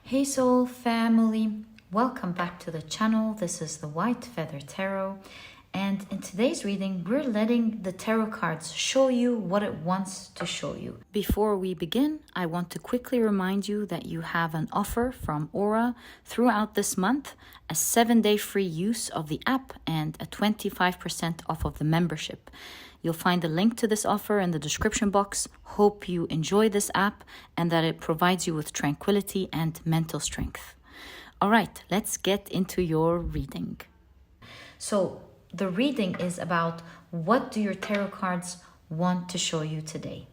Hey Soul family, welcome back to the channel. This is the White Feather Tarot, and in today's reading we're letting the tarot cards show you what it wants to show you. Before we begin, I want to quickly remind you that you have an offer from Aura throughout this month, a 7-day free use of the app and a 25% off of the membership. You'll find the link to this offer in the description box. Hope you enjoy this app and that it provides you with tranquility and mental strength. All right, let's get into your reading. So the reading is about what do your tarot cards want to show you today.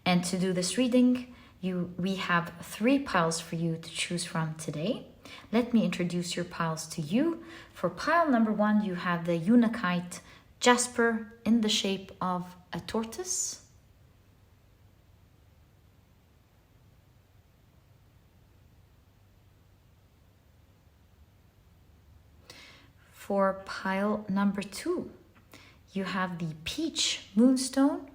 And to do this reading, we have 3 piles for you to choose from today. Let me introduce your piles to you. For pile number 1, you have the Unakite Jasper in the shape of a tortoise. For pile number 2, you have the peach Moonstone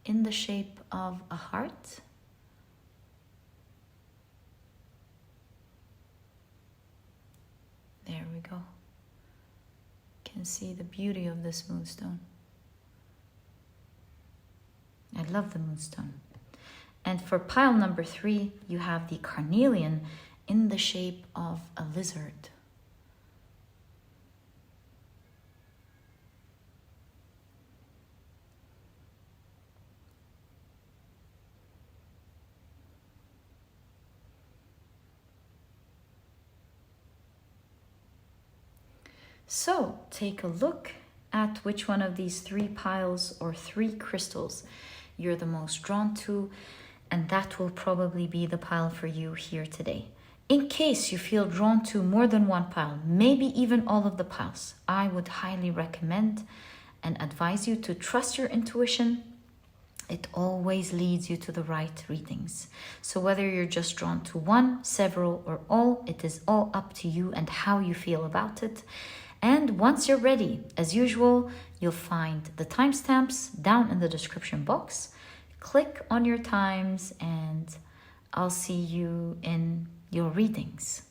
in the shape of a heart. There we go. Can see the beauty of this Moonstone. I love the Moonstone. And for pile number 3, you have the Carnelian in the shape of a lizard. So take a look at which one of these 3 piles or 3 crystals you're the most drawn to, and that will probably be the pile for you here today. In case you feel drawn to more than one pile, maybe even all of the piles, I would highly recommend and advise you to trust your intuition. It always leads you to the right readings. So whether you're just drawn to one, several, or all, it is all up to you and how you feel about it. And once you're ready, as usual, you'll find the timestamps down in the description box. Click on your times and I'll see you in your readings.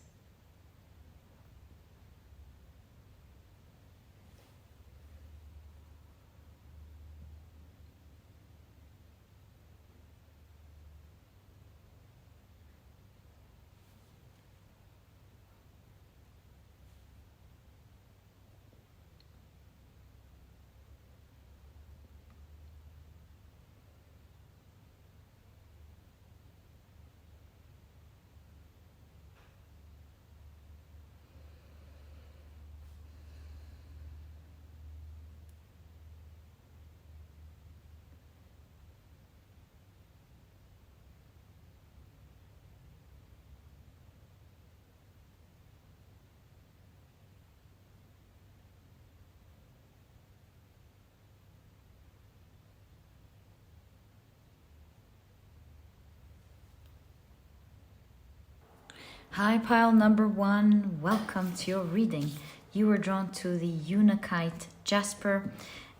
Hi pile number 1, welcome to your reading. You were drawn to the Unakite Jasper,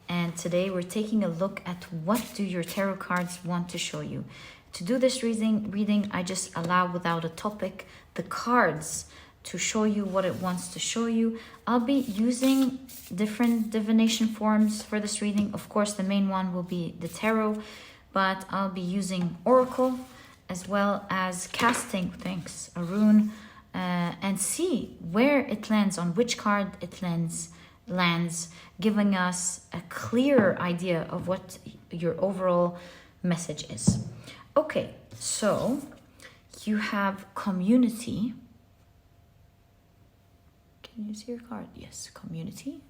and today we're taking a look at what do your tarot cards want to show you. To do this reading, I just allow without a topic the cards to show you what it wants to show you. I'll be using different divination forms for this reading. Of course, the main one will be the tarot, but I'll be using oracle as well as casting, a rune, and see where it lands, on which card it lands, giving us a clear idea of what your overall message is. Okay, so you have community. Can you see your card? Yes, community.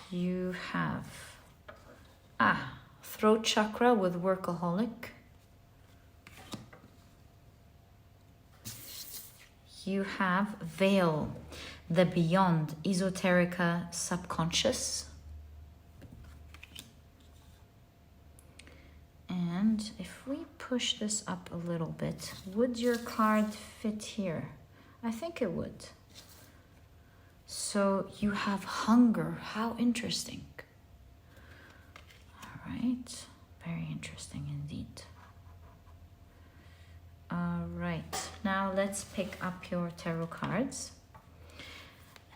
You have throat chakra with workaholic. You have veil, the beyond, esoterica, subconscious. And if we push this up a little bit, would your card fit here? I think it would. So you have hunger. How interesting. All right. Very interesting indeed. All right, now let's pick up your tarot cards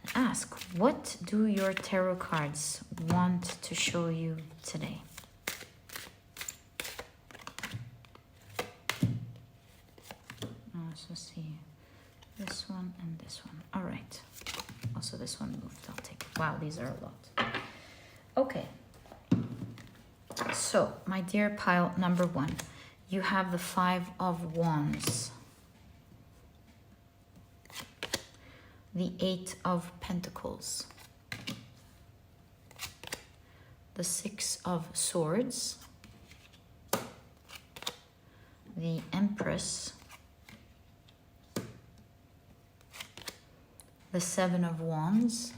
and ask, what do your tarot cards want to show you today? Also see this one and this one. All right. Also this one moved. I'll take it. Wow, these are a lot. Okay. So, my dear pile number 1, you have the 5 of Wands, the 8 of Pentacles, the 6 of Swords, the Empress, the 7 of Wands,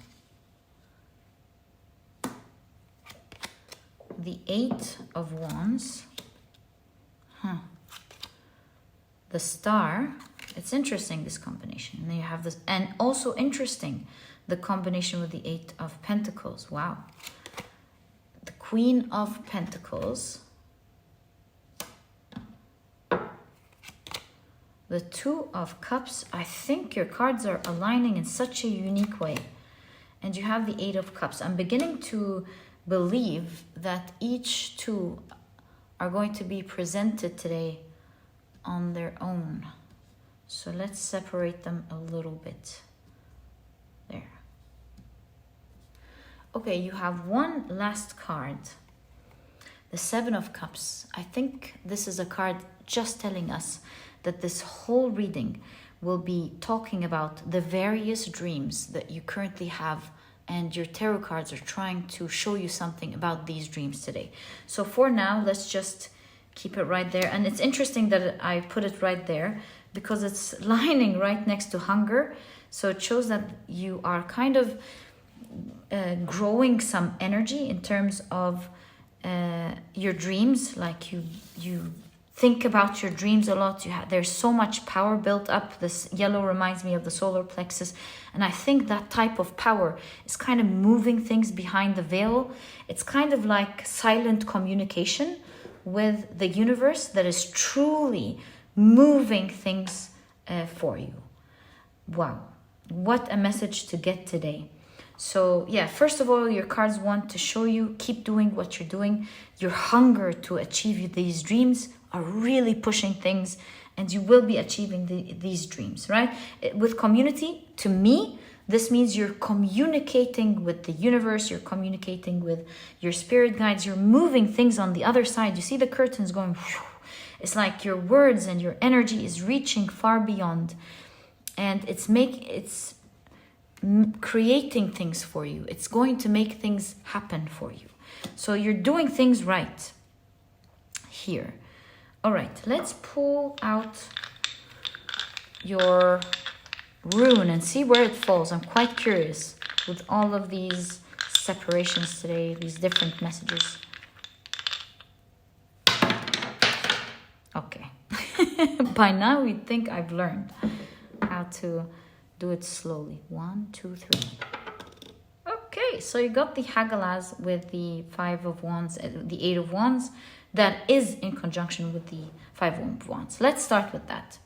the 8 of Wands, the Star. It's interesting, this combination. And then you have this, and also interesting, the combination with the 8 of Pentacles. Wow. The Queen of Pentacles, the 2 of Cups. I think your cards are aligning in such a unique way. And you have the 8 of Cups. I'm beginning to believe that each 2 are going to be presented today on their own. So let's separate them a little bit. There. Okay, you have one last card. The 7 of Cups. I think this is a card just telling us that this whole reading will be talking about the various dreams that you currently have, and your tarot cards are trying to show you something about these dreams today. So for now, let's just keep it right there. And it's interesting that I put it right there because it's lining right next to hunger. So it shows that you are kind of growing some energy in terms of your dreams. Like you think about your dreams a lot. There's so much power built up. This yellow reminds me of the solar plexus. And I think that type of power is kind of moving things behind the veil. It's kind of like silent communication with the universe that is truly moving things for you. Wow. What a message to get today. So yeah, first of all, your cards want to show you, keep doing what you're doing. Your hunger to achieve these dreams are really pushing things, and you will be achieving these dreams, right? With community, to me, this means you're communicating with the universe, you're communicating with your spirit guides, you're moving things on the other side. You see the curtains going, whew. It's like your words and your energy is reaching far beyond, and it's creating things for you. It's going to make things happen for you. So you're doing things right here. All right, let's pull out your rune and see where it falls. I'm quite curious with all of these separations today, these different messages. Okay. By now, we think I've learned how to do it slowly. 1, 2, 3. Okay, so you got the Hagalaz with the 5 of Wands, the 8 of Wands. That is in conjunction with the 5 of Wands. Let's start with that.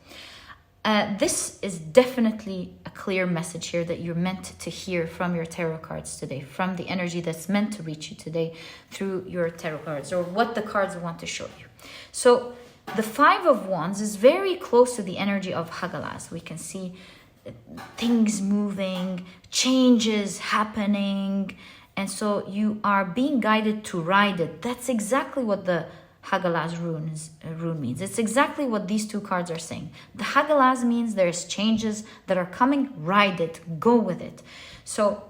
This is definitely a clear message here that you're meant to hear from your tarot cards today, from the energy that's meant to reach you today through your tarot cards, or what the cards want to show you. So the 5 of Wands is very close to the energy of Hagalaz. We can see things moving, changes happening, and so you are being guided to ride it. That's exactly what the Hagalaz rune means. It's exactly what these 2 cards are saying. The Hagalaz means there's changes that are coming. Ride it. Go with it. So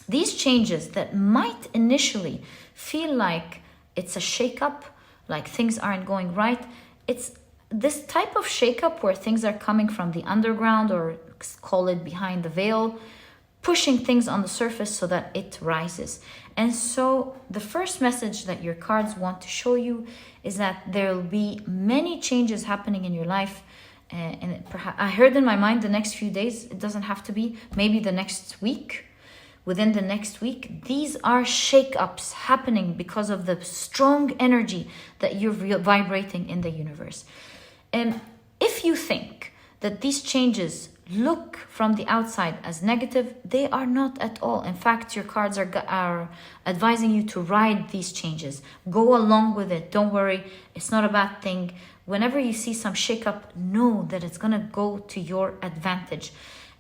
these changes that might initially feel like it's a shakeup, like things aren't going right, it's this type of shakeup where things are coming from the underground, or call it behind the veil, pushing things on the surface so that it rises. And so the first message that your cards want to show you is that there will be many changes happening in your life. And perhaps I heard in my mind the next few days. It doesn't have to be, maybe the next week, within the next week, these are shake-ups happening because of the strong energy that you're vibrating in the universe. And if you think that these changes look from the outside as negative, they are not at all. In fact, your cards are advising you to ride these changes. Go along with it. Don't worry. It's not a bad thing. Whenever you see some shake-up, know that it's going to go to your advantage.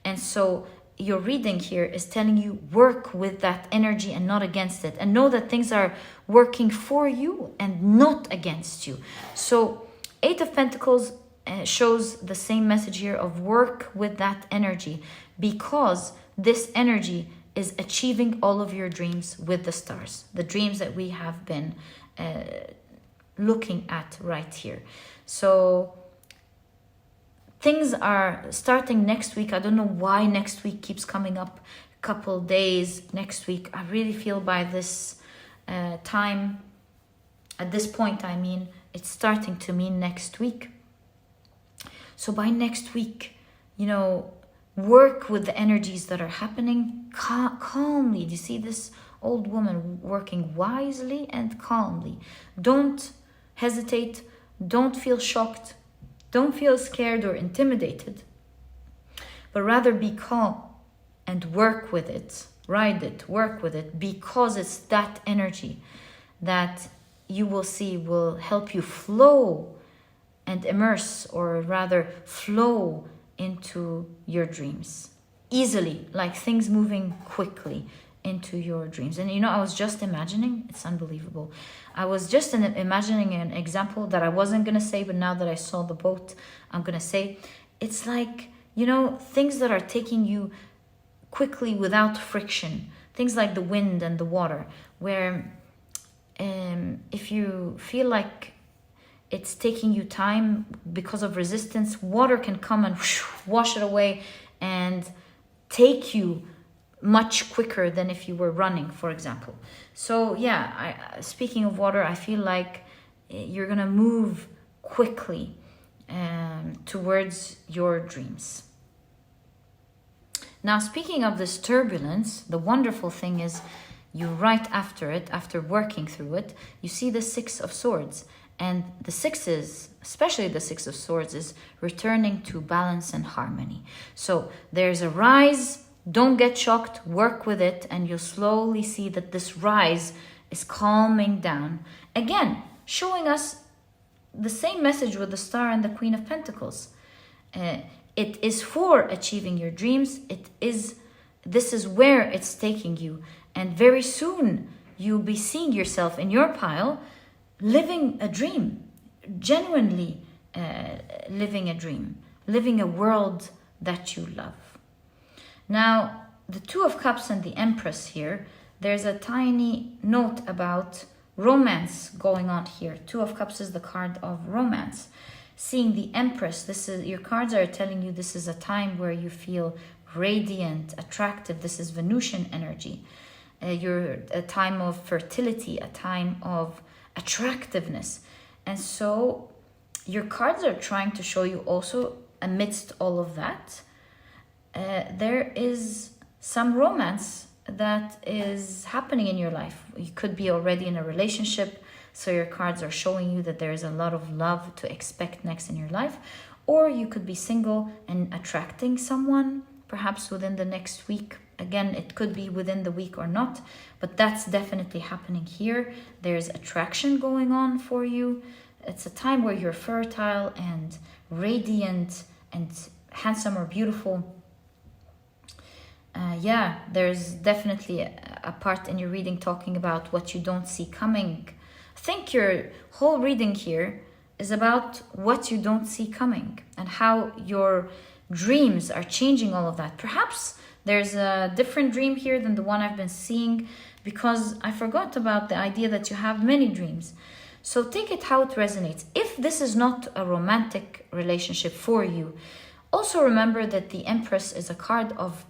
And so your reading here is telling you work with that energy and not against it. And know that things are working for you and not against you. So 8 of Pentacles shows the same message here of work with that energy, because this energy is achieving all of your dreams with the stars, the dreams that we have been looking at right here. So things are starting next week. I don't know why next week keeps coming up, couple days next week. I really feel by this time, at this point, I mean, it's starting to mean next week. So by next week, work with the energies that are happening calmly. Do you see this old woman working wisely and calmly? Don't hesitate. Don't feel shocked. Don't feel scared or intimidated. But rather be calm and work with it. Ride it. Work with it. Because it's that energy that you will see will help you flow and immerse, or rather flow into your dreams easily, like things moving quickly into your dreams. And I was just imagining, it's unbelievable. I was just imagining an example that I wasn't going to say, but now that I saw the boat, I'm going to say, it's like, things that are taking you quickly without friction, things like the wind and the water, where if you feel like it's taking you time because of resistance, water can come and wash it away and take you much quicker than if you were running, for example. So yeah, speaking of water, I feel like you're gonna move quickly towards your dreams. Now, speaking of this turbulence, the wonderful thing is you right after it, after working through it, you see the 6 of Swords. And the 6s, especially the 6 of Swords, is returning to balance and harmony. So there's a rise. Don't get shocked. Work with it. And you'll slowly see that this rise is calming down. Again, showing us the same message with the Star and the Queen of Pentacles. It is for achieving your dreams. This is where it's taking you. And very soon, you'll be seeing yourself in your pile living a dream, genuinely living a dream, living a world that you love. Now, the 2 of Cups and the Empress here, there's a tiny note about romance going on here. 2 of Cups is the card of romance. Seeing the Empress, your cards are telling you this is a time where you feel radiant, attractive. This is Venusian energy. You're a time of fertility, a time of attractiveness. And so your cards are trying to show you also, amidst all of that, there is some romance that is happening in your life. You could be already in a relationship, so your cards are showing you that there is a lot of love to expect next in your life. Or you could be single and attracting someone, perhaps within the next week. Again, it could be within the week or not, but that's definitely happening here. There's attraction going on for you. It's a time where you're fertile and radiant and handsome or beautiful. There's definitely a part in your reading talking about what you don't see coming. I think your whole reading here is about what you don't see coming and how your dreams are changing all of that. Perhaps there's a different dream here than the one I've been seeing, because I forgot about the idea that you have many dreams. So take it how it resonates. If this is not a romantic relationship for you, also remember that the Empress is a card of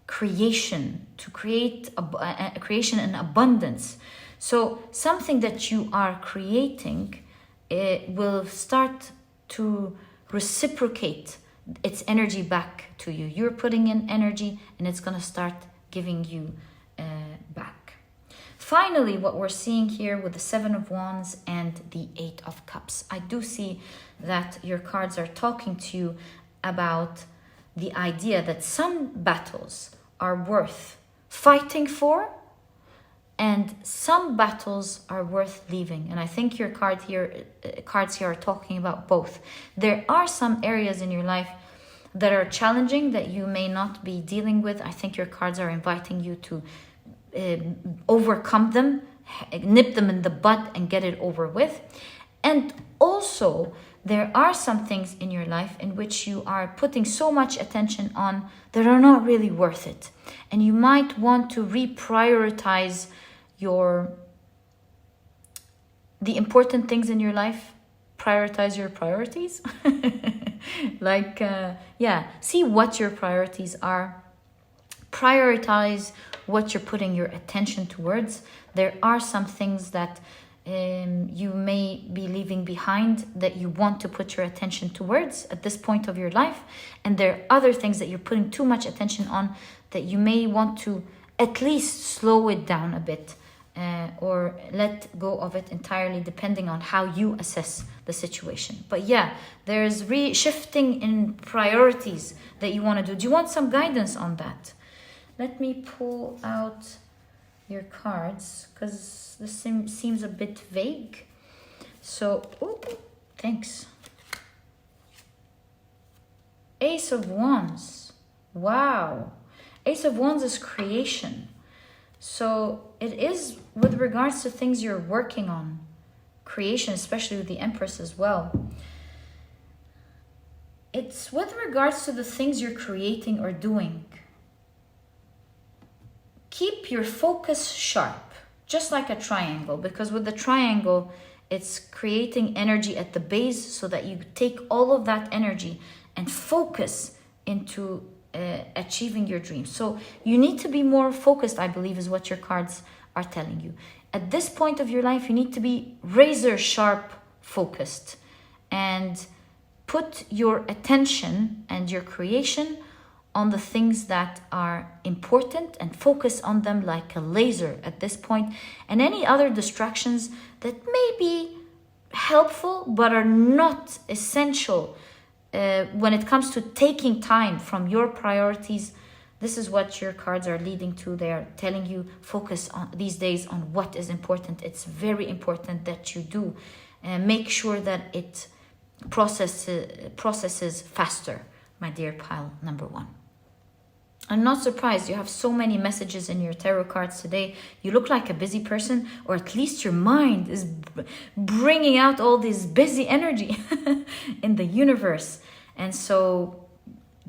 creation, to create a creation and abundance. So something that you are creating, it will start to reciprocate its energy back to you. You're putting in energy and it's going to start giving you finally, what we're seeing here with the Seven of Wands and the Eight of Cups, I do see that your cards are talking to you about the idea that some battles are worth fighting for and some battles are worth leaving. And I think your cards here are talking about both. There are some areas in your life that are challenging that you may not be dealing with. I think your cards are inviting you to overcome them, nip them in the bud and get it over with. And also, there are some things in your life in which you are putting so much attention on that are not really worth it. And you might want to reprioritize the important things in your life. Prioritize your priorities. See what your priorities are. Prioritize what you're putting your attention towards. There are some things that you may be leaving behind that you want to put your attention towards at this point of your life. And there are other things that you're putting too much attention on that you may want to at least slow it down a bit or let go of it entirely, depending on how you assess the situation. But yeah, there's shifting in priorities that you want to do. Do you want some guidance on that? Let me pull out your cards because this seems a bit vague. So, thanks. Ace of Wands. Wow. Ace of Wands is creation. So it is with regards to things you're working on. Creation, especially with the Empress as well. It's with regards to the things you're creating or doing. Keep your focus sharp, just like a triangle, because with the triangle, it's creating energy at the base so that you take all of that energy and focus into achieving your dreams. So you need to be more focused, I believe, is what your cards are telling you. At this point of your life, you need to be razor sharp focused and put your attention and your creation on the things that are important and focus on them like a laser at this point. And any other distractions that may be helpful but are not essential when it comes to taking time from your priorities. This is what your cards are leading to. They are telling you focus on these days on what is important. It's very important that you do. Make sure that it processes faster, my dear pile number one. I'm not surprised you have so many messages in your tarot cards today. You look like a busy person, or at least your mind is bringing out all this busy energy in the universe. And so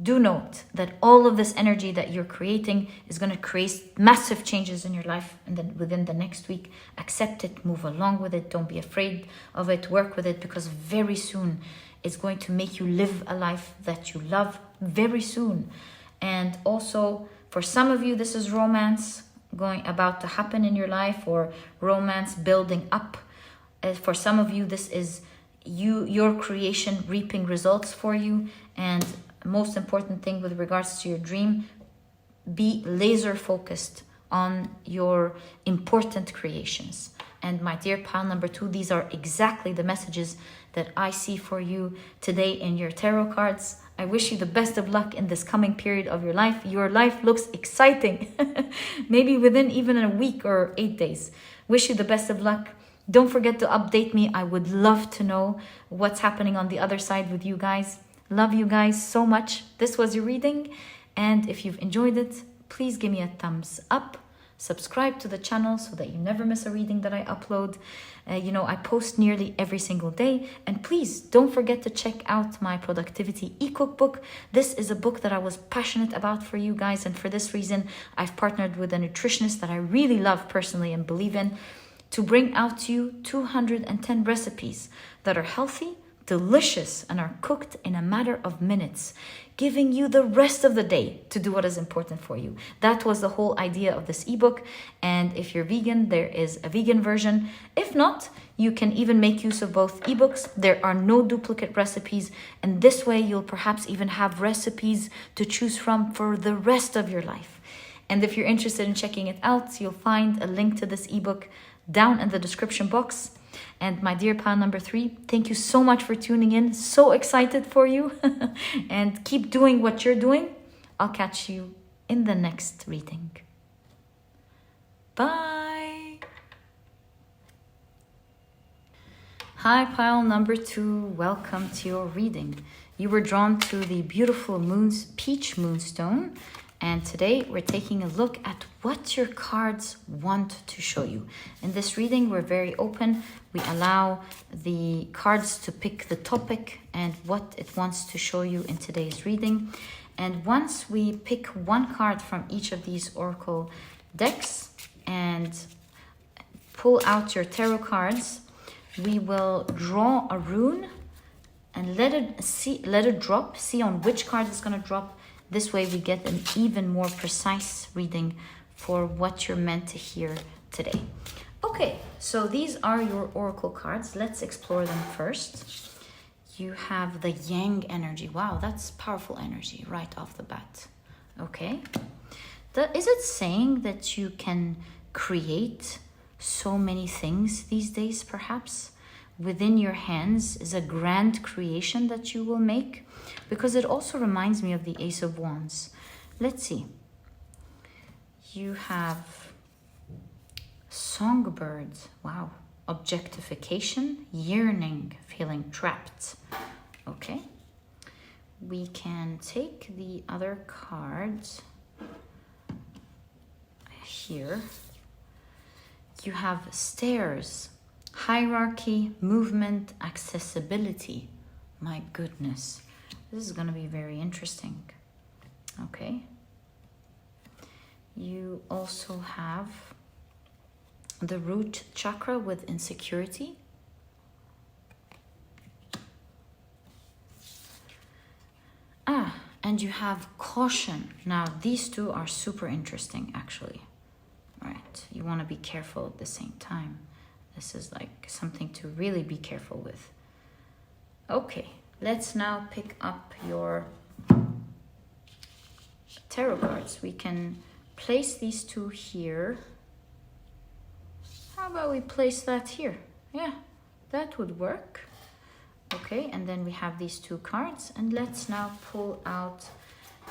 do note that all of this energy that you're creating is going to create massive changes in your life, and then within the next week. Accept it, move along with it, don't be afraid of it, work with it, because very soon it's going to make you live a life that you love very soon. And also, for some of you, this is romance about to happen in your life, or romance building up. For some of you, this is your creation reaping results for you. And most important thing with regards to your dream, be laser focused on your important creations. And my dear pile number two, these are exactly the messages that I see for you today in your tarot cards. I wish you the best of luck in this coming period of your life. Your life looks exciting. Maybe within even a week or 8 days. Wish you the best of luck. Don't forget to update me. I would love to know what's happening on the other side with you guys. Love you guys so much. This was your reading. And if you've enjoyed it, please give me a thumbs up. Subscribe to the channel so that you never miss a reading that I upload. I post nearly every single day. And please don't forget to check out my productivity e-cookbook. This is a book that I was passionate about for you guys. And for this reason, I've partnered with a nutritionist that I really love personally and believe in to bring out to you 210 recipes that are healthy, delicious, and are cooked in a matter of minutes, giving you the rest of the day to do what is important for you. That was the whole idea of this ebook. And if you're vegan, there is a vegan version. If not, you can even make use of both ebooks. There are no duplicate recipes, and this way you'll perhaps even have recipes to choose from for the rest of your life. And if you're interested in checking it out, you'll find a link to this ebook down in the description box. And my dear pile number 3, thank you so much for tuning in. So excited for you. And keep doing what you're doing. I'll catch you in the next reading. Bye. Hi, pile number 2. Welcome to your reading. You were drawn to the beautiful peach moonstone. And today we're taking a look at what your cards want to show you. In this reading, we're very open. We allow the cards to pick the topic and what it wants to show you in today's reading. And once we pick one card from each of these oracle decks and pull out your tarot cards, we will draw a rune and let it drop. See on which card it's going to drop. This way we get an even more precise reading for what you're meant to hear today. Okay, so these are your oracle cards. Let's explore them first. You have the yang energy. Wow, that's powerful energy right off the bat. Okay. Is it saying that you can create so many things these days, perhaps? Within your hands is a grand creation that you will make? Because it also reminds me of the Ace of Wands. Let's see. You have songbird. Wow. Objectification, yearning, feeling trapped. Okay. We can take the other cards here. You have stairs, hierarchy, movement, accessibility. My goodness. This is going to be very interesting. Okay. You also have the root chakra with insecurity. And you have caution. Now, these two are super interesting, actually. Right. You want to be careful at the same time. This is like something to really be careful with. Okay. Let's now pick up your tarot cards. We can place these two here. How about we place that here? Yeah, that would work. Okay, and then we have these two cards. And let's now pull out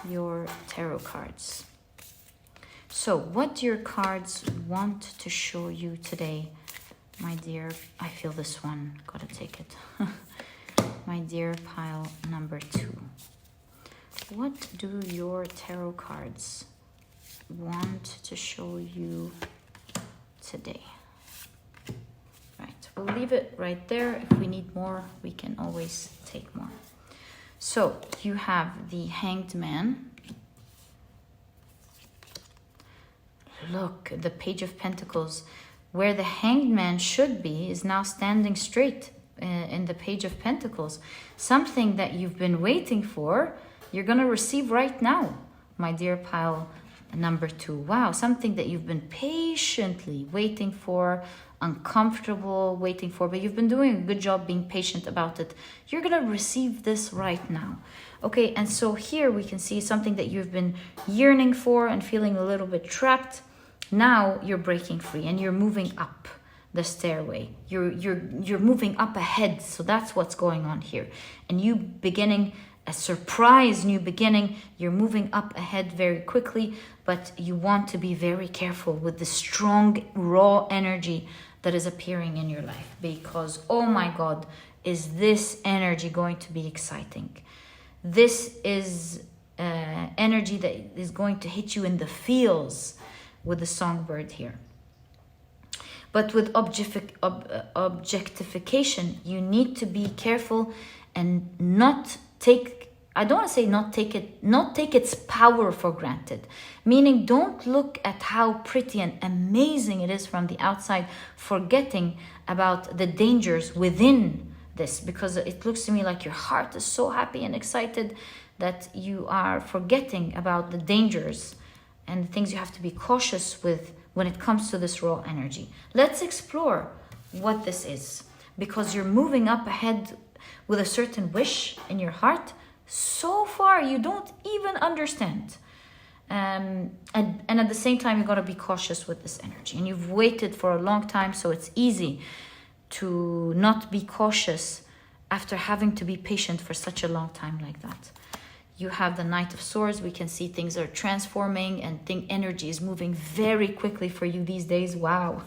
your tarot cards. So what do your cards want to show you today, my dear? I feel this one. Gotta take it. My dear pile number 2. What do your tarot cards want to show you today? Right, we'll leave it right there. If we need more, we can always take more. So you have the Hanged Man. Look, the Page of Pentacles. Where the Hanged Man should be is now standing straight. In the Page of Pentacles. Something that you've been waiting for, you're going to receive right now, my dear pile number 2. Wow, something that you've been patiently waiting for, uncomfortable waiting for, but you've been doing a good job being patient about it. You're going to receive this right now. Okay, and so here we can see something that you've been yearning for and feeling a little bit trapped. Now you're breaking free and you're moving up the stairway. You're moving up ahead. So that's what's going on here. And you beginning a surprise new beginning. You're moving up ahead very quickly, but you want to be very careful with the strong raw energy that is appearing in your life, because oh my God, is this energy going to be exciting? This is energy that is going to hit you in the feels with the songbird here. But with objectification, you need to be careful and not take, I don't want to say not take its power for granted. Meaning don't look at how pretty and amazing it is from the outside, forgetting about the dangers within this, because it looks to me like your heart is so happy and excited that you are forgetting about the dangers and the things you have to be cautious with when it comes to this raw energy. Let's explore what this is, because you're moving up ahead with a certain wish in your heart. So far, you don't even understand. And at the same time, you got to be cautious with this energy. And you've waited for a long time, so it's easy to not be cautious after having to be patient for such a long time like that. You have the Knight of Swords. We can see things are transforming and energy is moving very quickly for you these days. Wow.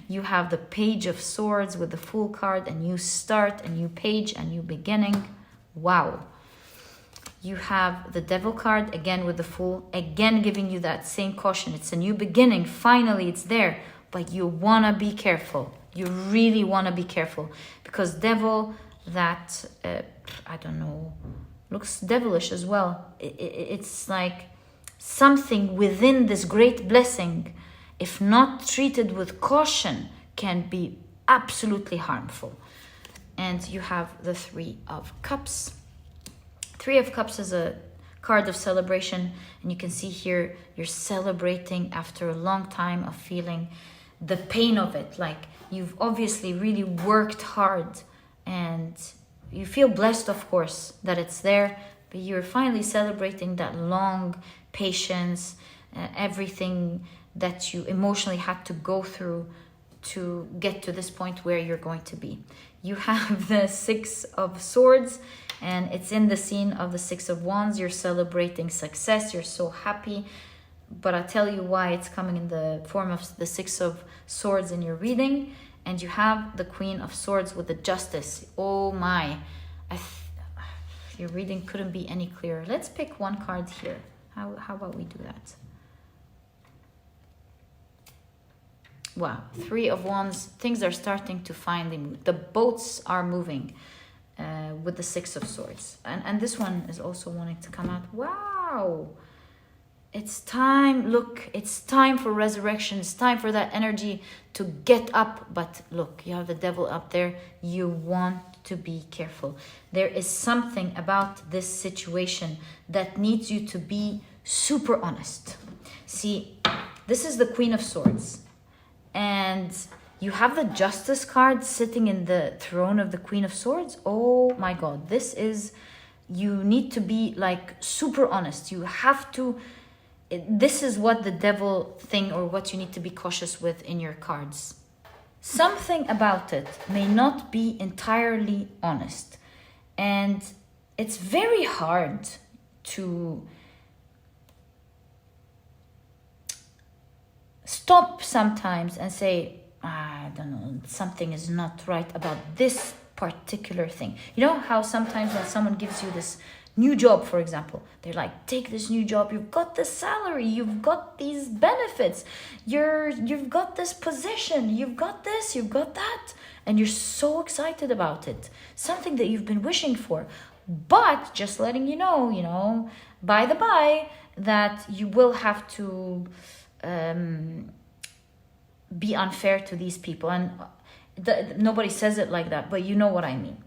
You have the Page of Swords with the Fool card, a new start, a new page, a new beginning. Wow. You have the Devil card, again with the Fool, again giving you that same caution. It's a new beginning. Finally, it's there. But you want to be careful. You really want to be careful. Because Devil, that, I don't know, looks devilish as well. It's like something within this great blessing, if not treated with caution, can be absolutely harmful. And you have the Three of Cups. Three of Cups is a card of celebration, and you can see here you're celebrating after a long time of feeling the pain of it. Like you've obviously really worked hard, and you feel blessed, of course, that it's there, but you're finally celebrating that long patience, everything that you emotionally had to go through to get to this point where you're going to be. You have the Six of Swords, and it's in the scene of the Six of Wands. You're celebrating success. You're so happy. But I'll tell you why it's coming in the form of the Six of Swords in your reading. And you have the Queen of Swords with the Justice. Oh my. Your reading couldn't be any clearer. Let's pick one card here. How about we do that? Wow. Three of Wands. Things are starting to finally move. The boats are moving with the Six of Swords. And this one is also wanting to come out. Wow. It's time. Look, it's time for resurrection. It's time for that energy to get up. But look, you have the Devil up there. You want to be careful. There is something about this situation that needs you to be super honest. See, this is the Queen of Swords. And you have the Justice card sitting in the throne of the Queen of Swords. Oh my God, this is, you need to be like super honest. You have to, this is what the Devil thing, or what you need to be cautious with in your cards. Something about it may not be entirely honest. And it's very hard to stop sometimes and say, I don't know, something is not right about this particular thing. You know how sometimes when someone gives you this new job, for example, they're like, take this new job, you've got this salary, you've got these benefits, you've got this position, you've got this, you've got that, and you're so excited about it. Something that you've been wishing for. But just letting you know, by the by, that you will have to be unfair to these people. And nobody says it like that, but you know what I mean.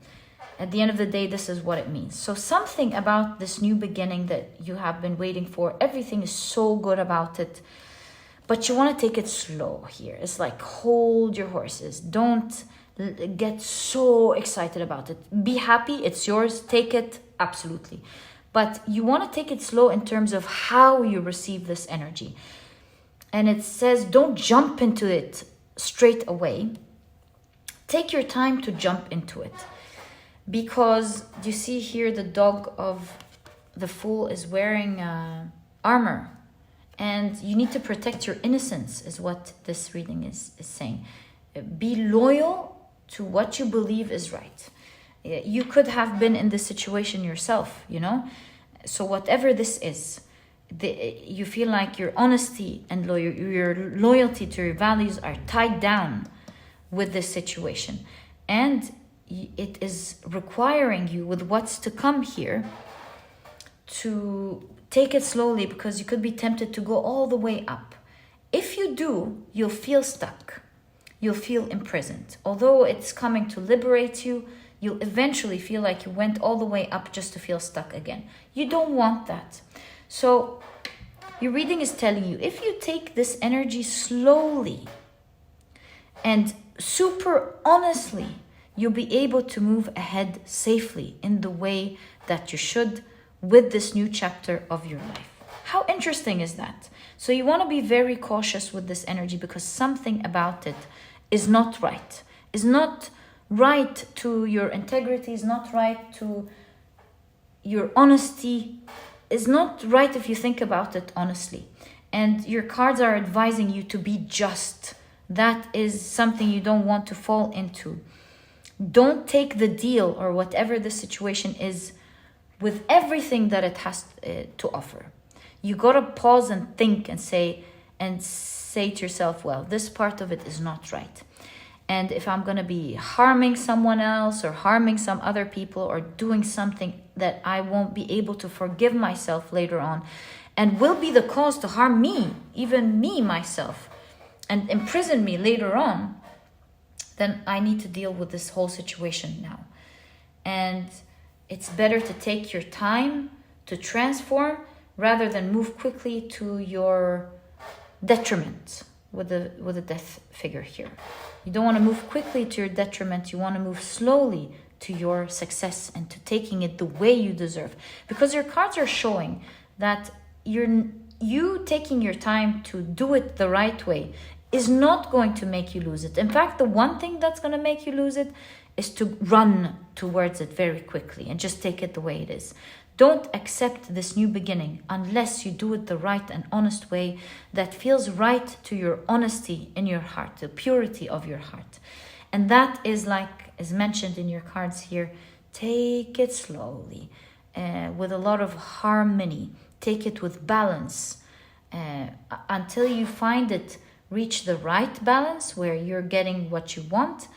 At the end of the day, this is what it means. So something about this new beginning that you have been waiting for, everything is so good about it, but you want to take it slow here. It's like, hold your horses. Don't get so excited about it. Be happy, it's yours, take it, absolutely. But you want to take it slow in terms of how you receive this energy. And it says, don't jump into it straight away. Take your time to jump into it. Because you see here, the dog of the Fool is wearing armor. And you need to protect your innocence, is what this reading is saying. Be loyal to what you believe is right. You could have been in this situation yourself, So whatever this is, you feel like your honesty and your loyalty to your values are tied down with this situation. And it is requiring you, with what's to come here, to take it slowly, because you could be tempted to go all the way up. If you do, you'll feel stuck. You'll feel imprisoned. Although it's coming to liberate you, you'll eventually feel like you went all the way up just to feel stuck again. You don't want that. So your reading is telling you, if you take this energy slowly and super honestly, you'll be able to move ahead safely in the way that you should with this new chapter of your life. How interesting is that? So you want to be very cautious with this energy because something about it is not right. Is not right to your integrity, is not right to your honesty, is not right if you think about it honestly. And your cards are advising you to be just. That is something you don't want to fall into. Don't take the deal or whatever the situation is with everything that it has to offer. You gotta pause and think and say to yourself, well, this part of it is not right. And if I'm gonna be harming someone else or harming some other people or doing something that I won't be able to forgive myself later on and will be the cause to harm me, even me, myself, and imprison me later on, then I need to deal with this whole situation now. And it's better to take your time to transform rather than move quickly to your detriment with the death figure here. You don't want to move quickly to your detriment. You want to move slowly to your success and to taking it the way you deserve. Because your cards are showing that you taking your time to do it the right way is not going to make you lose it. In fact, the one thing that's going to make you lose it is to run towards it very quickly and just take it the way it is. Don't accept this new beginning unless you do it the right and honest way that feels right to your honesty in your heart, the purity of your heart. And that is, like is mentioned in your cards here, take it slowly, with a lot of harmony. Take it with balance until you find it reach the right balance where you're getting what you want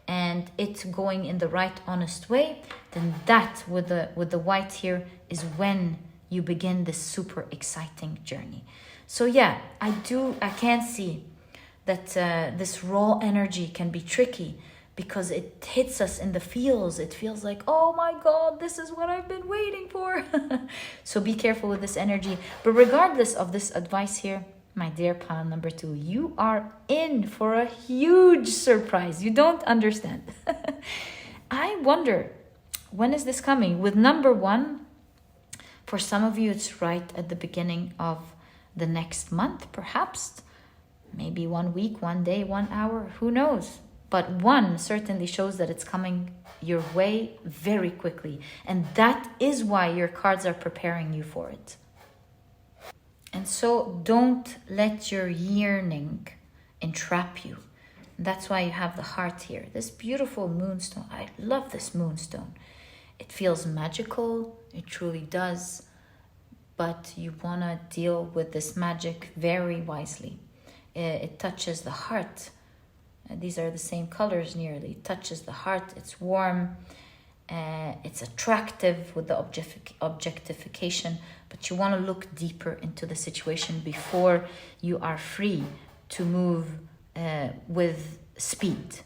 and it's going in the right honest way. Then that with the white here is when you begin this super exciting journey. So yeah, I can see that this raw energy can be tricky because it hits us in the feels. It feels like, oh my God, this is what I've been waiting for. So be careful with this energy. But regardless of this advice here, my dear pile number 2, you are in for a huge surprise. You don't understand. I wonder, when is this coming? With number 1, for some of you, it's right at the beginning of the next month, perhaps. Maybe 1 week, 1 day, 1 hour, who knows? But 1 certainly shows that it's coming your way very quickly. And that is why your cards are preparing you for it. And so don't let your yearning entrap you. That's why you have the heart here. This beautiful moonstone. I love this moonstone. It feels magical. It truly does. But you want to deal with this magic very wisely. It touches the heart. These are the same colors nearly. It touches the heart. It's warm. It's attractive with the objectification, but you want to look deeper into the situation before you are free to move with speed.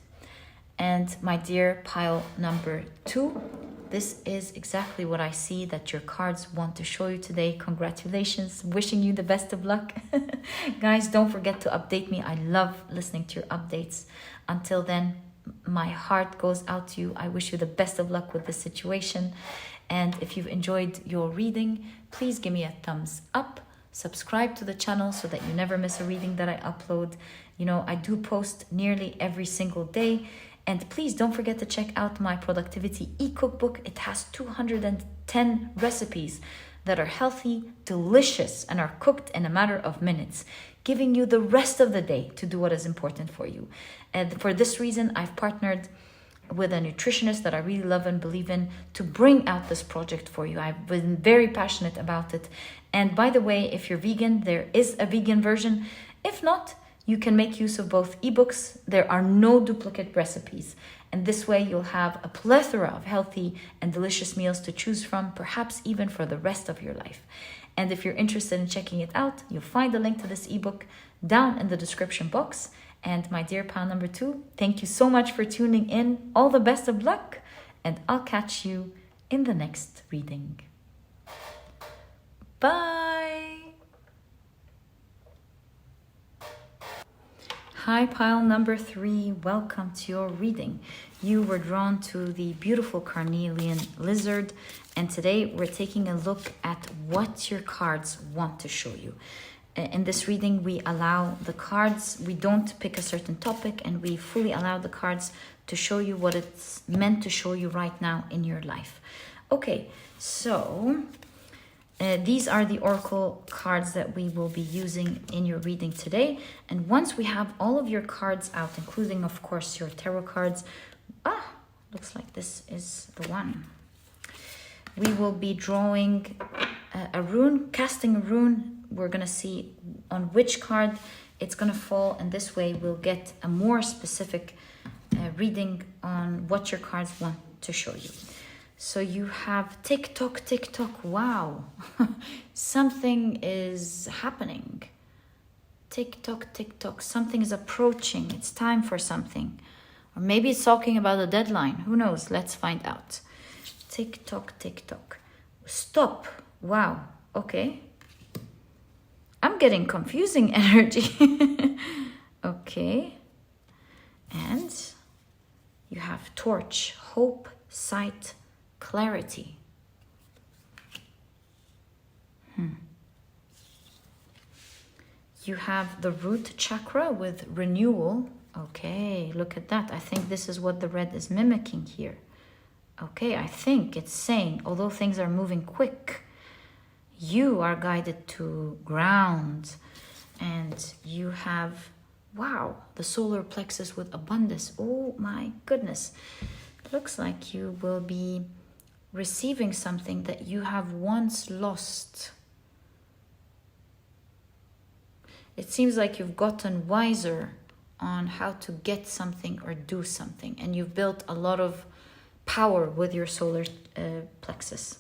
And my dear pile number 2, this is exactly what I see that your cards want to show you today. Congratulations, wishing you the best of luck. Guys, don't forget to update me. I love listening to your updates. Until then, my heart goes out to you. I wish you the best of luck with this situation. And if you've enjoyed your reading, please give me a thumbs up. Subscribe to the channel so that you never miss a reading that I upload. You know, I do post nearly every single day. And please don't forget to check out my productivity e-cookbook. It has 210 recipes that are healthy, delicious, and are cooked in a matter of minutes, giving you the rest of the day to do what is important for you. And for this reason, I've partnered with a nutritionist that I really love and believe in to bring out this project for you. I've been very passionate about it. And by the way, if you're vegan, there is a vegan version. If not, you can make use of both ebooks. There are no duplicate recipes. And this way you'll have a plethora of healthy and delicious meals to choose from, perhaps even for the rest of your life. And if you're interested in checking it out, you'll find a link to this ebook down in the description box. And my dear pile number 2, thank you so much for tuning in. All the best of luck, and I'll catch you in the next reading. Bye! Hi, pile number 3. Welcome to your reading. You were drawn to the beautiful Carnelian lizard, and today we're taking a look at what your cards want to show you. In this reading, we allow the cards, we don't pick a certain topic, and we fully allow the cards to show you what it's meant to show you right now in your life. Okay, so these are the oracle cards that we will be using in your reading today. And once we have all of your cards out, including, of course, your tarot cards, looks like this is the one. We will be drawing a rune, casting a rune. We're going to see on which card it's going to fall. And this way we'll get a more specific reading on what your cards want to show you. So you have tick tock, tick tock. Wow, something is happening. Tick tock, tick tock. Something is approaching. It's time for something. Or maybe it's talking about a deadline. Who knows? Let's find out. Tick tock, tick tock. Stop. Wow. Okay. I'm getting confusing energy. Okay. And you have torch, hope, sight, clarity. You have the root chakra with renewal. Okay, look at that. I think this is what the red is mimicking here. Okay, I think it's saying, although things are moving quick, you are guided to ground. And you have, wow, the solar plexus with abundance. Oh my goodness. Looks like you will be receiving something that you have once lost. It seems like you've gotten wiser on how to get something or do something, and you've built a lot of power with your solar plexus.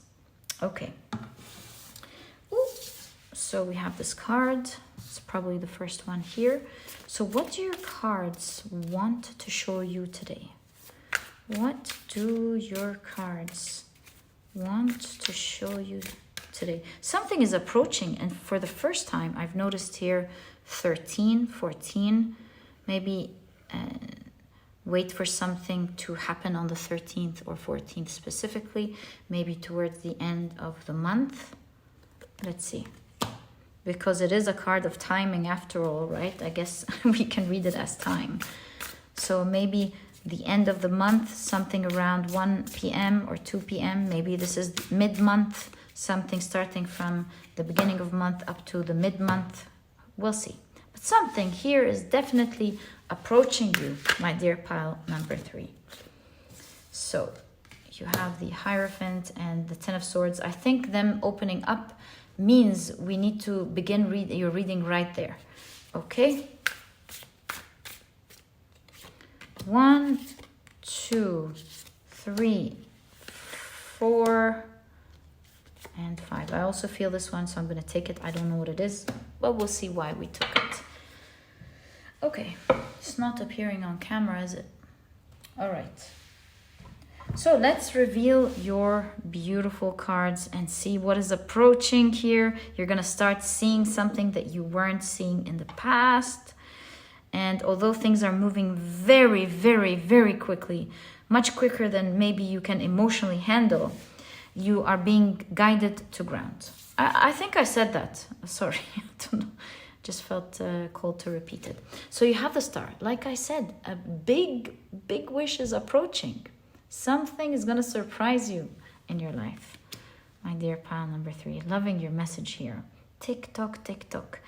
Okay. Ooh. So we have this card. It's probably the first one here. So what do your cards want to show you today? What do your cards want to show you today? Something is approaching, and for the first time I've noticed here 13, 14, maybe wait for something to happen on the 13th or 14th specifically, maybe towards the end of the month. Let's see, because it is a card of timing after all, right? I guess we can read it as time. So maybe the end of the month, something around 1 p.m. or 2 p.m. Maybe this is mid-month, something starting from the beginning of month up to the mid-month. We'll see. But something here is definitely approaching you, my dear pile number 3. So you have the Hierophant and the Ten of Swords. I think them opening up means we need to begin your reading right there. Okay? 1, 2, 3, 4, and 5. I also feel this one, so I'm going to take it. I don't know what it is, but we'll see why we took it. Okay, it's not appearing on camera, is it? All right. So let's reveal your beautiful cards and see what is approaching here. You're going to start seeing something that you weren't seeing in the past. And although things are moving very, very, very quickly, much quicker than maybe you can emotionally handle, you are being guided to ground. I think I said that. Sorry, I don't know. Just felt called to repeat it. So you have the Star. Like I said, a big, big wish is approaching. Something is going to surprise you in your life. My dear pile number 3, loving your message here. Tick tock, tick tock.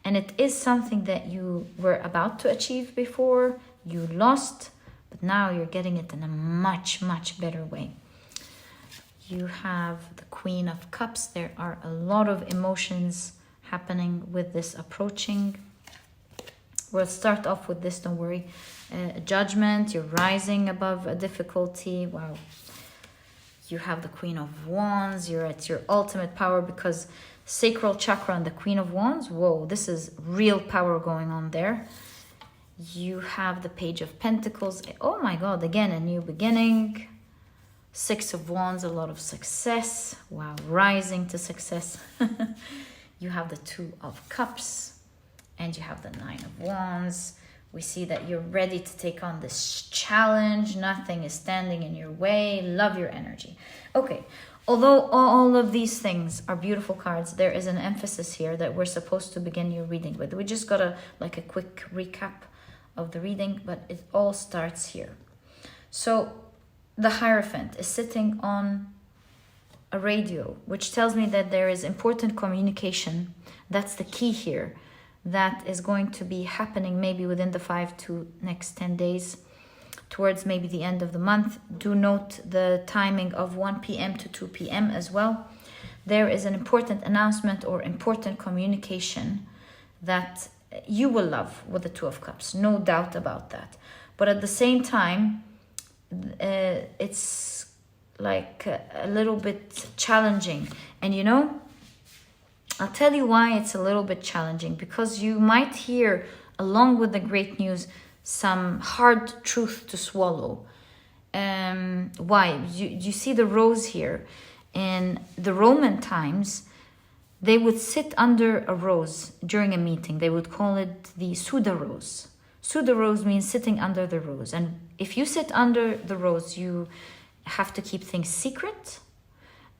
And it is something that you were about to achieve before, you lost, but now you're getting it in a much, much better way. You have the Queen of Cups. There are a lot of emotions happening with this approaching. We'll start off with this, don't worry. Judgment, you're rising above a difficulty. Wow. You have the Queen of Wands. You're at your ultimate power because Sacral chakra and the Queen of Wands. Whoa, this is real power going on there. You have the Page of Pentacles. Oh my God, again, a new beginning. Six of Wands, a lot of success. Wow, rising to success. You have the Two of Cups. And you have the Nine of Wands. We see that you're ready to take on this challenge. Nothing is standing in your way. Love your energy. Okay. Although all of these things are beautiful cards, there is an emphasis here that we're supposed to begin your reading with. We just got a quick recap of the reading, but it all starts here. So the Hierophant is sitting on a radio, which tells me that there is important communication. That's the key here. That is going to be happening maybe within the 5 to next 10 days. Towards maybe the end of the month. Do note the timing of 1 p.m. to 2 p.m. as well. There is an important announcement or important communication that you will love with the Two of Cups. No doubt about that. But at the same time, it's like a little bit challenging. And you know, I'll tell you why it's a little bit challenging. Because you might hear, along with the great news, some hard truth to swallow. Why? You see the rose here. In the Roman times, they would sit under a rose during a meeting. They would call it the Suda rose. Suda rose means sitting under the rose. And if you sit under the rose, you have to keep things secret.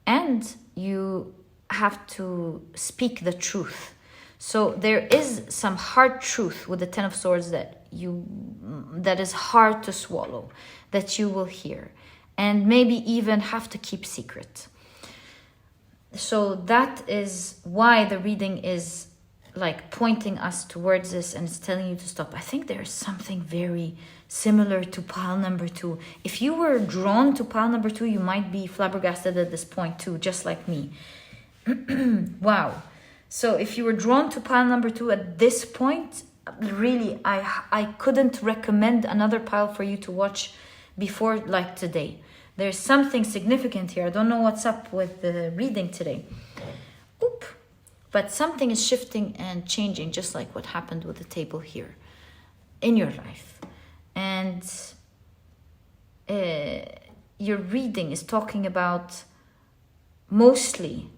And you have to speak the truth. So there is some hard truth with the Ten of Swords that is hard to swallow, that you will hear, and maybe even have to keep secret. So that is why the reading is like pointing us towards this, and it's telling you to stop. I think there's something very similar to pile number 2. If you were drawn to pile number 2, you might be flabbergasted at this point too, just like me. Wow. So if you were drawn to pile number 2 at this point, really, I couldn't recommend another pile for you to watch before like today. There's something significant here. I don't know what's up with the reading today. Oop. But something is shifting and changing, just like what happened with the table here in your life. And your reading is talking about mostly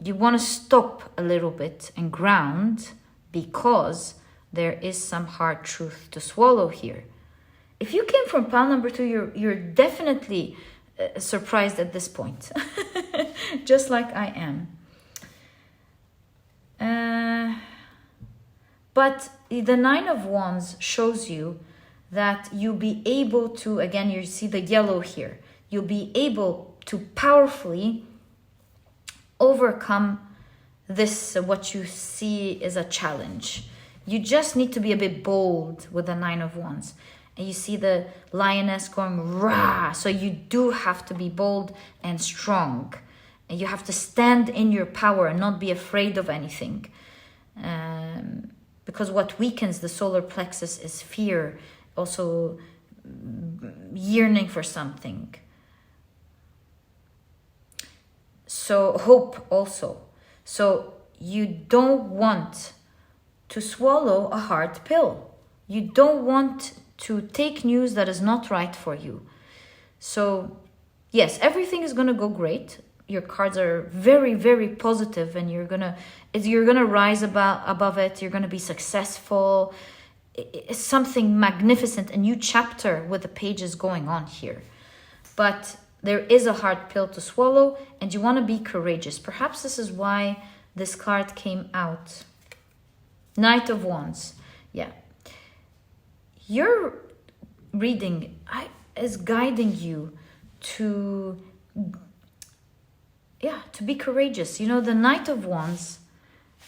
you want to stop a little bit and ground, because there is some hard truth to swallow here. If you came from pile number 2, you're definitely surprised at this point, just like I am. But the Nine of Wands shows you that you'll be able to, again, you see the yellow here, you'll be able to powerfully overcome this, what you see is a challenge. You just need to be a bit bold with the Nine of Wands. And you see the lioness going rah. So you do have to be bold and strong. And you have to stand in your power and not be afraid of anything. Because what weakens the solar plexus is fear. Also yearning for something. So hope also. So you don't want to swallow a hard pill. You don't want to take news that is not right for you. So yes, everything is going to go great. Your cards are very, very positive, and you're gonna rise above it. You're gonna be successful. It's something magnificent, a new chapter with the pages going on here. But there is a hard pill to swallow, and you want to be courageous. Perhaps this is why this card came out. Knight of Wands. Yeah. Your reading is guiding you to be courageous. You know, the Knight of Wands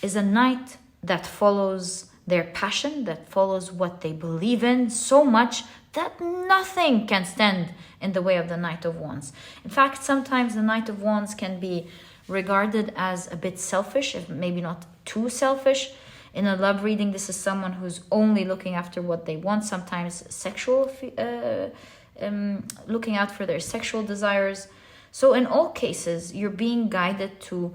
is a knight that follows their passion, that follows what they believe in so much that nothing can stand in the way of the Knight of Wands. In fact, sometimes the Knight of Wands can be regarded as a bit selfish, if maybe not too selfish. In a love reading, this is someone who's only looking after what they want, sometimes sexual, looking out for their sexual desires. So in all cases, you're being guided to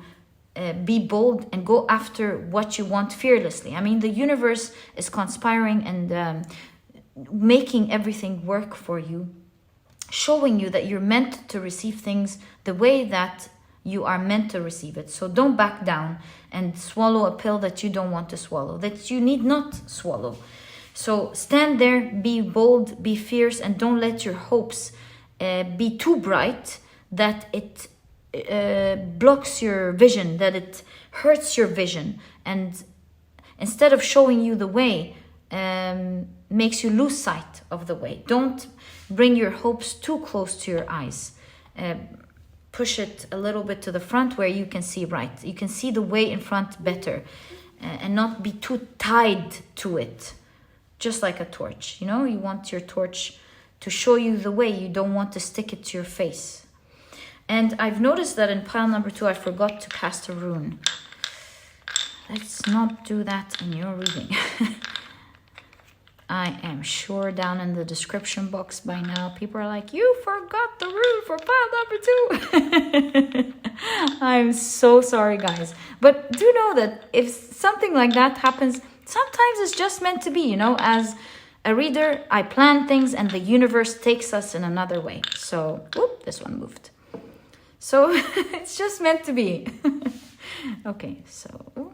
be bold and go after what you want fearlessly. I mean, the universe is conspiring and making everything work for you, showing you that you're meant to receive things the way that you are meant to receive it. So don't back down and swallow a pill that you don't want to swallow, that you need not swallow. So stand there, be bold, be fierce, and don't let your hopes be too bright that it blocks your vision, that it hurts your vision, and instead of showing you the way, makes you lose sight of the way. Don't bring your hopes too close to your eyes. Push it a little bit to the front where you can see right. You can see the way in front better, and not be too tied to it. Just like a torch, you know, you want your torch to show you the way. You don't want to stick it to your face. And I've noticed that in pile number 2, I forgot to cast a rune. Let's not do that in your reading. I am sure down in the description box by now, people are like, you forgot the rune for pile number 2. I'm so sorry, guys. But do know that if something like that happens, sometimes it's just meant to be, you know. As a reader, I plan things and the universe takes us in another way. So, whoop, this one moved. So, it's just meant to be. Okay, so,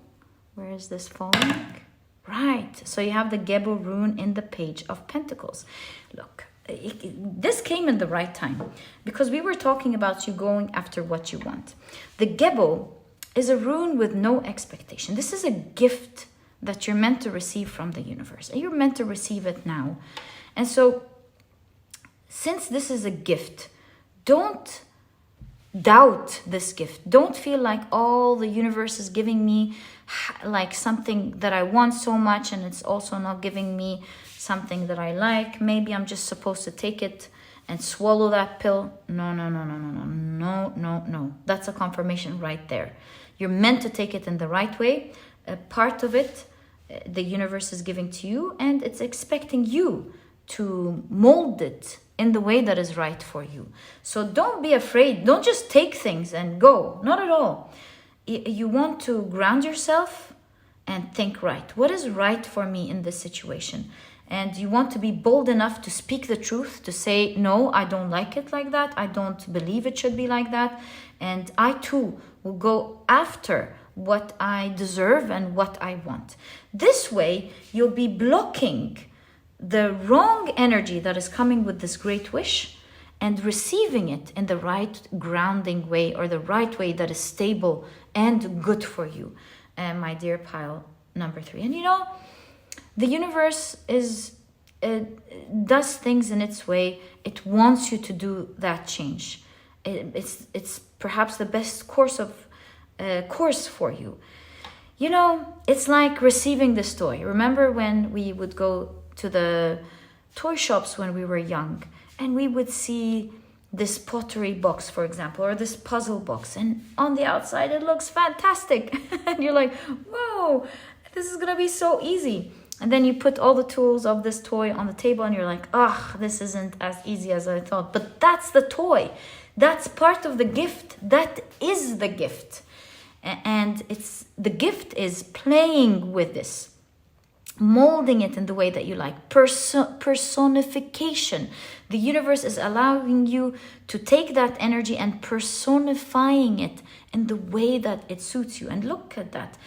where is this falling? Right, so you have the Gebo rune in the Page of Pentacles. Look, this came in the right time because we were talking about you going after what you want. The Gebo is a rune with no expectation. This is a gift that you're meant to receive from the universe, and you're meant to receive it now. And so, since this is a gift, don't doubt this gift. Don't feel like, oh, the universe is giving me like something that I want so much, and it's also not giving me something that I like. Maybe I'm just supposed to take it and swallow that pill. No. That's a confirmation right there. You're meant to take it in the right way. A part of it, the universe is giving to you, and it's expecting you to mold it in the way that is right for you. So don't be afraid. Don't just take things and go. Not at all. You want to ground yourself and think right. What is right for me in this situation? And you want to be bold enough to speak the truth, to say, no, I don't like it like that. I don't believe it should be like that. And I too will go after what I deserve and what I want. This way, you'll be blocking the wrong energy that is coming with this great wish and receiving it in the right grounding way, or the right way that is stable and good for you, my dear pile number 3. And you know, the universe does things in its way. It wants you to do that change. It's perhaps the best course for you. You know, it's like receiving this toy. Remember when we would go to the toy shops when we were young, and we would see this pottery box, for example, or this puzzle box, and on the outside it looks fantastic. And you're like, whoa, this is gonna be so easy. And then you put all the tools of this toy on the table and you're like, this isn't as easy as I thought. But that's the toy. That's part of the gift. That is the gift. And the gift is playing with this, molding it in the way that you like. Personification. The universe is allowing you to take that energy and personifying it in the way that it suits you. And look at that.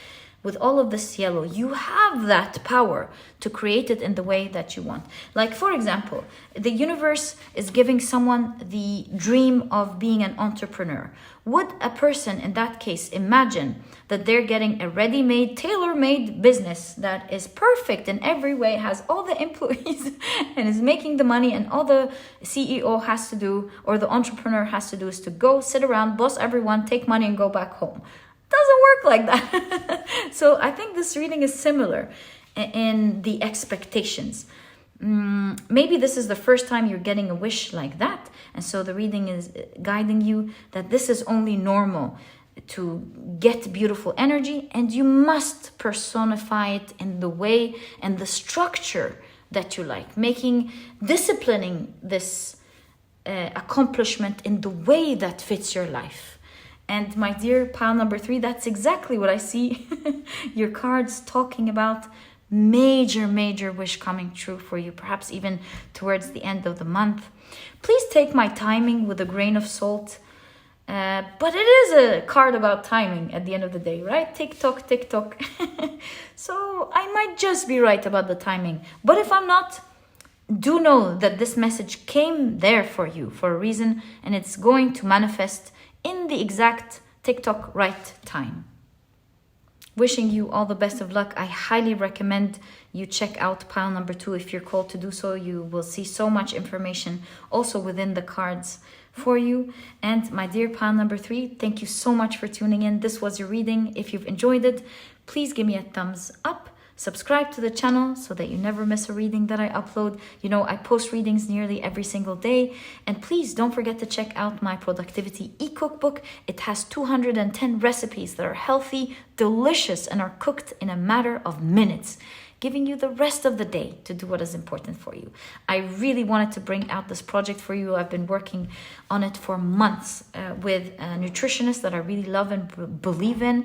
With all of this yellow, you have that power to create it in the way that you want. Like, for example, the universe is giving someone the dream of being an entrepreneur. Would a person in that case imagine that they're getting a ready-made, tailor-made business that is perfect in every way, has all the employees and is making the money, and all the CEO has to do, or the entrepreneur has to do, is to go sit around, boss everyone, take money and go back home? Doesn't work like that. So I think this reading is similar in the expectations. Maybe this is the first time you're getting a wish like that, and so the reading is guiding you that this is only normal to get beautiful energy, and you must personify it in the way and the structure that you like, disciplining this accomplishment in the way that fits your life. And my dear pile number 3, that's exactly what I see your cards talking about. Major wish coming true for you, perhaps even towards the end of the month. Please take my timing with a grain of salt. But it is a card about timing at the end of the day, right? Tick tock, tick tock. So I might just be right about the timing. But if I'm not, do know that this message came there for you for a reason, and it's going to manifest in the exact TikTok right time. Wishing you all the best of luck. I highly recommend you check out pile number 2 if you're called to do so. You will see so much information also within the cards for you. And my dear pile number 3, thank you so much for tuning in. This was your reading. If you've enjoyed it, please give me a thumbs up. Subscribe to the channel so that you never miss a reading that I upload. You know, I post readings nearly every single day. And please don't forget to check out my productivity e-cookbook. It has 210 recipes that are healthy, delicious, and are cooked in a matter of minutes, giving you the rest of the day to do what is important for you. I really wanted to bring out this project for you. I've been working on it for months with a nutritionist that I really love and believe in.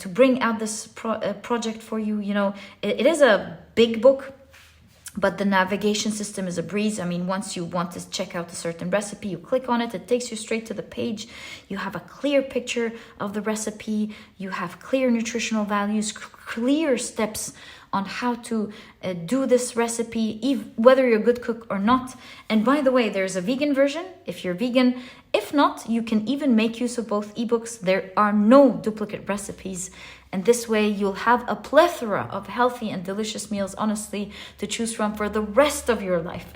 To bring out this project for you. You know, it is a big book, but the navigation system is a breeze. I mean, once you want to check out a certain recipe, you click on it, it takes you straight to the page. You have a clear picture of the recipe. You have clear nutritional values, clear steps on how to do this recipe, whether you're a good cook or not. And by the way, there's a vegan version if you're vegan. If not, you can even make use of both ebooks. There are no duplicate recipes. And this way you'll have a plethora of healthy and delicious meals, honestly, to choose from for the rest of your life.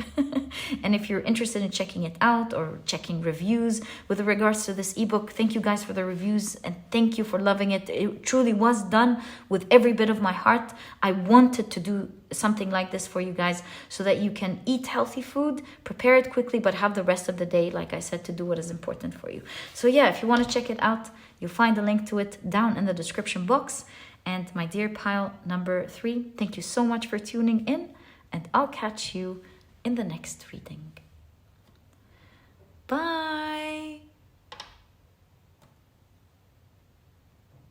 And if you're interested in checking it out or checking reviews with regards to this ebook, thank you guys for the reviews and thank you for loving it. It truly was done with every bit of my heart. I wanted to do something like this for you guys so that you can eat healthy food, prepare it quickly, but have the rest of the day, like I said, to do what is important for you. So yeah, if you want to check it out, you'll find a link to it down in the description box. And my dear pile number 3, thank you so much for tuning in, and I'll catch you in the next reading. Bye.